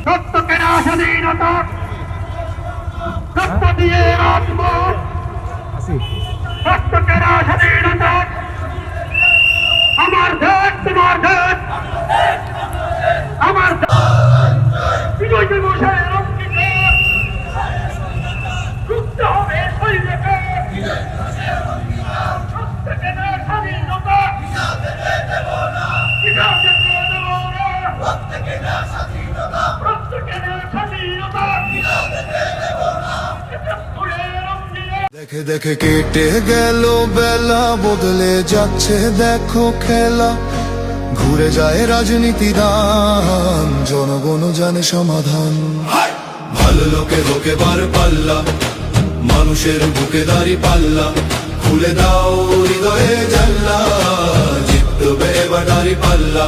সত্য কেনা স্বাধীনতা, সত্য দিয়ে রাখবো, সত্য কেনা স্বাধীনতা। আমার দেশ তোমার দেশ, আমার বিজয় দিবসের অঙ্গীকার যুক্ত হবে শরীরকে। সত্য কেনা স্বাধীনতা, দেখে দেখে কেটে গেল বেলা, বদলে যাচ্ছে দেখো খেলা। ঘুরে যায় রাজনীতি দান, জনগণ জানে সমাধান। ভালো লোকে হোকে বার পাল্লা, মানুষের বুকে দাঁড়ি পাল্লা। খুলে দাও হৃদয়ে জানলা, জিতবে এবার দাঁড়ি পাল্লা।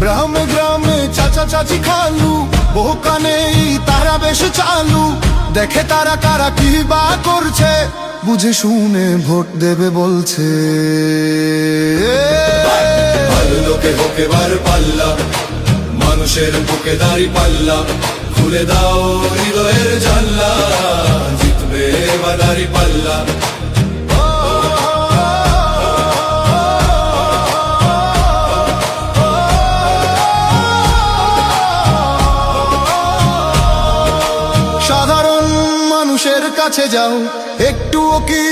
গ্রামে গ্রামে চাচা চাচি খালু, বহু কানে তারা বেশ চালু। দেখে তারা কারা কি বা করছে, বুঝে শুনে ভোট দেবে বলছে। ভালো লোকে হোকে বার পাল্লা, মানুষের বুকে দাঁড়ি পাল্লা। খুলে দাও হৃদয়ের জানলা, জিতবে এবার দাঁড়ি পাল্লা। সাধারণ মানুষের কাছে যাও, একটুও কি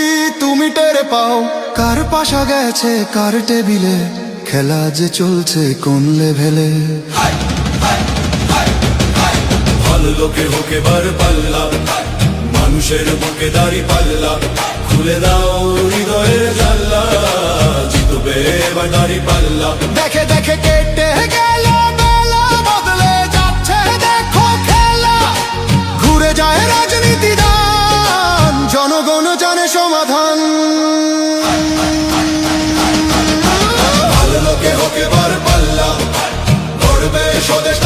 তুমি টের পাও? কার পাশা গেছে কার টেবিলে, খেলা যে চলছে কোন লেভেলে। ভালো লোকে হোকে বার পাল্লা, মানুষের বুকে দাঁড়ি পাল্লা। খুলে দাও হৃদয়ের জানলা, জিতবে এবার দাঁড়ি পাল্লা। দেখে দেখে কেটে গেল বেলা, বদলে যাচ্ছে দেখো খেলা। ঘুরে যায় রাজনীতি দান, জনগণ জানে সমাধান। ভালো লোকে হোকে বার পাল্লা, গড়বে স্বদেশ।